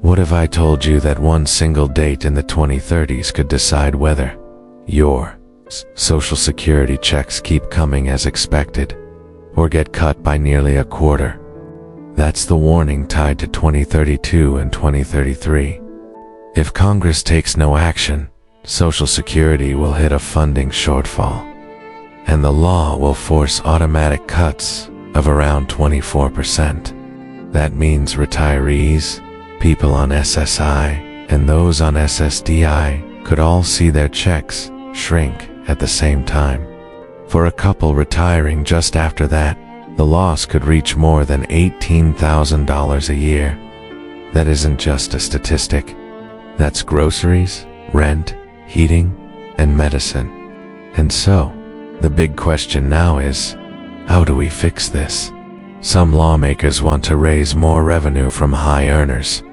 What if I told you that one single date in the 2030s could decide whether your Social Security checks keep coming as expected or get cut by nearly a quarter? That's the warning tied to 2032 and 2033. If Congress takes no action, Social Security will hit a funding shortfall, and the law will force automatic cuts of around 24%. That means retirees, people on SSI, and those on SSDI could all see their checks shrink at the same time. For a couple retiring just after that, the loss could reach more than $18,000 a year. That isn't just a statistic. That's groceries, rent, heating, and medicine. And so, the big question now is, how do we fix this? Some lawmakers want to raise more revenue from high earners.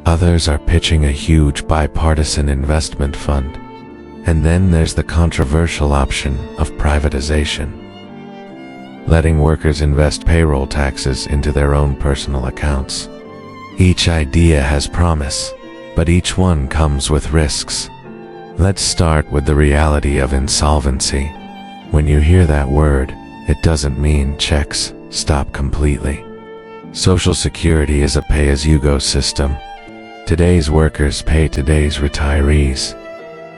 Others are pitching a huge bipartisan investment fund. And then there's the controversial option of privatization, letting workers invest payroll taxes into their own personal accounts. Each idea has promise, but each one comes with risks. Let's start with the reality of insolvency. When you hear that word, it doesn't mean checks stop completely. Social Security is a pay-as-you-go system. Today's workers pay today's retirees.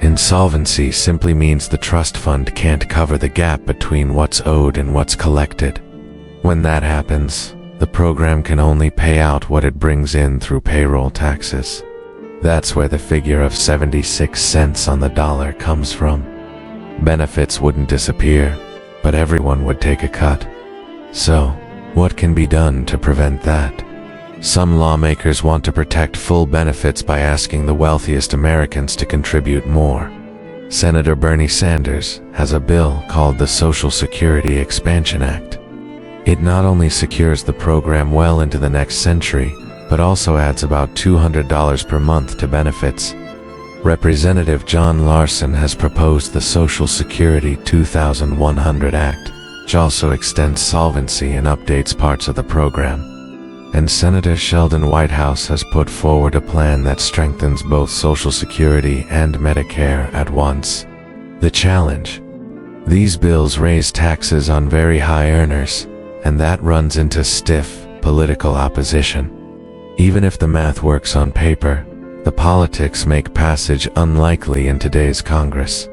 Insolvency simply means the trust fund can't cover the gap between what's owed and what's collected. When that happens, the program can only pay out what it brings in through payroll taxes. That's where the figure of 76 cents on the dollar comes from. Benefits wouldn't disappear, but everyone would take a cut. So, what can be done to prevent that? Some lawmakers want to protect full benefits by asking the wealthiest Americans to contribute more. Senator Bernie Sanders has a bill called the Social Security Expansion Act. It not only secures the program well into the next century, but also adds about $200 per month to benefits. Representative John Larson has proposed the Social Security 2100 Act, which also extends solvency and updates parts of the program. And Senator Sheldon Whitehouse has put forward a plan that strengthens both Social Security and Medicare at once. The challenge: these bills raise taxes on very high earners, and that runs into stiff political opposition. Even if the math works on paper, the politics make passage unlikely in today's Congress.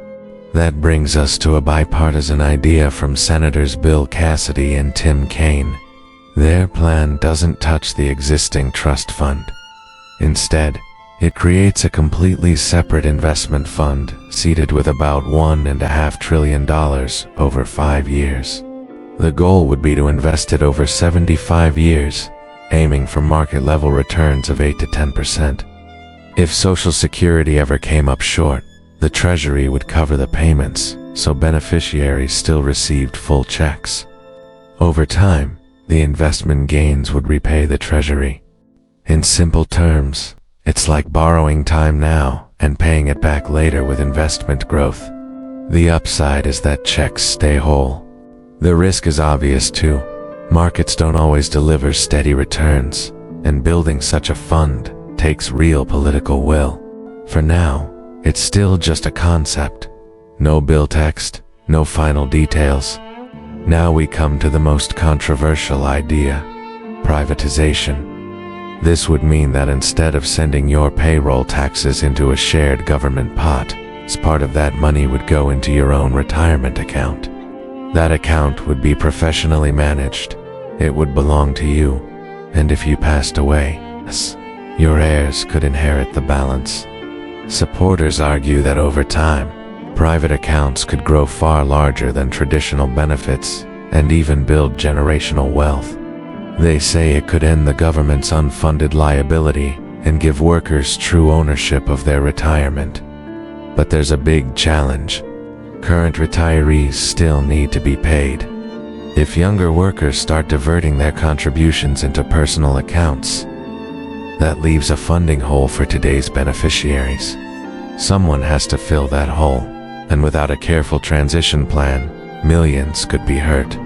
That brings us to a bipartisan idea from Senators Bill Cassidy and Tim Kaine. Their plan doesn't touch the existing trust fund. Instead, it creates a completely separate investment fund seeded with about $1.5 trillion over 5 years. The goal would be to invest it over 75 years, aiming for market-level returns of 8 to 10%. If Social Security ever came up short, the Treasury would cover the payments, so beneficiaries still received full checks. Over time, the investment gains would repay the Treasury. In simple terms, it's like borrowing time now and paying it back later with investment growth. The upside is that checks stay whole. The risk is obvious too. Markets don't always deliver steady returns, and building such a fund takes real political will. For now, it's still just a concept. No bill text, no final details. Now we come to the most controversial idea: privatization. This would mean that instead of sending your payroll taxes into a shared government pot, part of that money would go into your own retirement account. That account would be professionally managed. It would belong to you, and if you passed away, your heirs could inherit the balance. Supporters argue that over time, private accounts could grow far larger than traditional benefits and even build generational wealth. They say it could end the government's unfunded liability and give workers true ownership of their retirement. But there's a big challenge. Current retirees still need to be paid. If younger workers start diverting their contributions into personal accounts, that leaves a funding hole for today's beneficiaries. Someone has to fill that hole, and without a careful transition plan, millions could be hurt.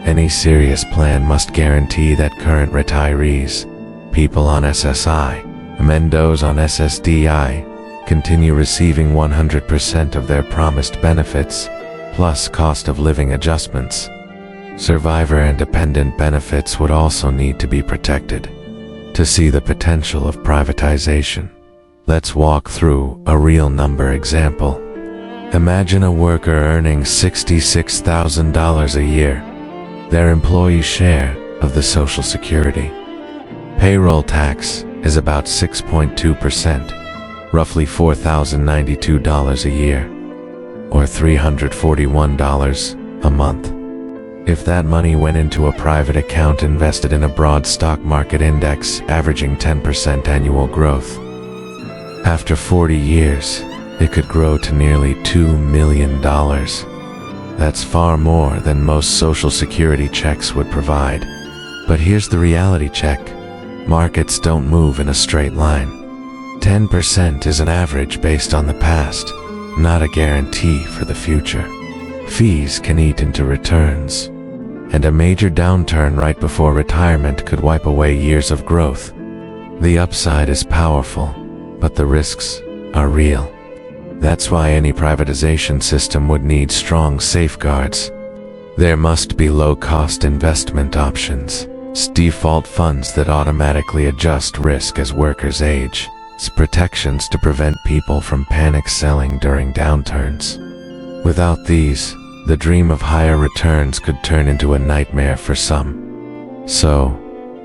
Any serious plan must guarantee that current retirees, people on SSI, Mendos on SSDI continue receiving 100% of their promised benefits, plus cost of living adjustments. Survivor and dependent benefits would also need to be protected. To see the potential of privatization, let's walk through a real number example. Imagine a worker earning $66,000 a year, their employee share of the Social Security. Payroll tax is about 6.2%, roughly $4,092 a year, or $341 a month. If that money went into a private account invested in a broad stock market index averaging 10% annual growth, after 40 years, it could grow to nearly $2 million. That's far more than most Social Security checks would provide. But here's the reality check. Markets don't move in a straight line. 10% is an average based on the past, not a guarantee for the future. Fees can eat into returns, and a major downturn right before retirement could wipe away years of growth. The upside is powerful, but the risks are real. That's why any privatization system would need strong safeguards. There must be low-cost investment options, default funds that automatically adjust risk as workers age, protections to prevent people from panic selling during downturns. Without these, the dream of higher returns could turn into a nightmare for some. So,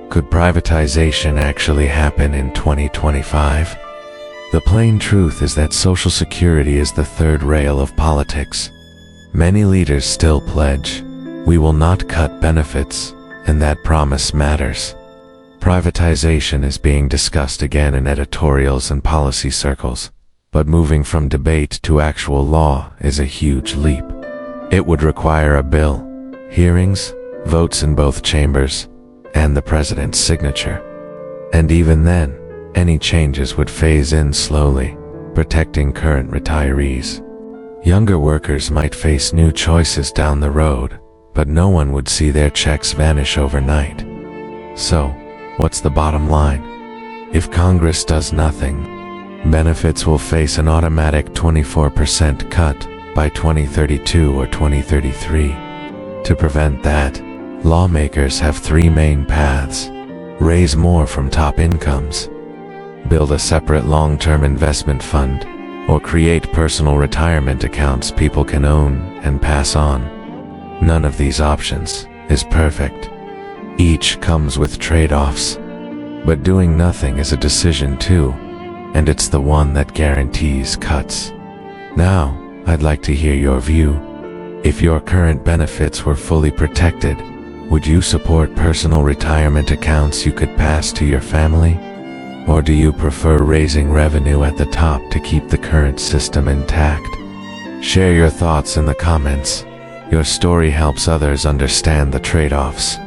could privatization actually happen in 2025? The plain truth is that Social Security is the third rail of politics. Many leaders still pledge, "We will not cut benefits," and that promise matters. Privatization is being discussed again in editorials and policy circles, but moving from debate to actual law is a huge leap. It would require a bill, hearings, votes in both chambers, and the president's signature. And even then, any changes would phase in slowly, protecting current retirees. Younger workers might face new choices down the road, but no one would see their checks vanish overnight. So, what's the bottom line? If Congress does nothing, benefits will face an automatic 24% cut by 2032 or 2033. To prevent that, lawmakers have three main paths: raise more from top incomes, build a separate long-term investment fund, or create personal retirement accounts people can own and pass on. None of these options is perfect. Each comes with trade-offs. But doing nothing is a decision too, and it's the one that guarantees cuts. Now, I'd like to hear your view. If your current benefits were fully protected, would you support personal retirement accounts you could pass to your family? Or do you prefer raising revenue at the top to keep the current system intact? Share your thoughts in the comments. Your story helps others understand the trade-offs.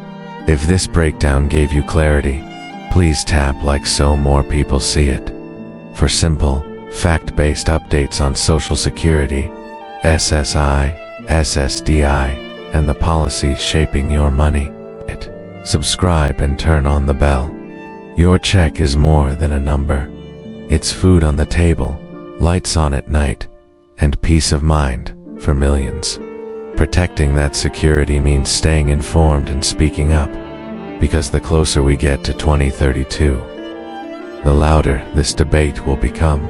If this breakdown gave you clarity, please tap like so more people see it. For simple, fact-based updates on Social Security, SSI, SSDI, and the policies shaping your money, subscribe and turn on the bell. Your check is more than a number. It's food on the table, lights on at night, and peace of mind for millions. Protecting that security means staying informed and speaking up, because the closer we get to 2032, the louder this debate will become.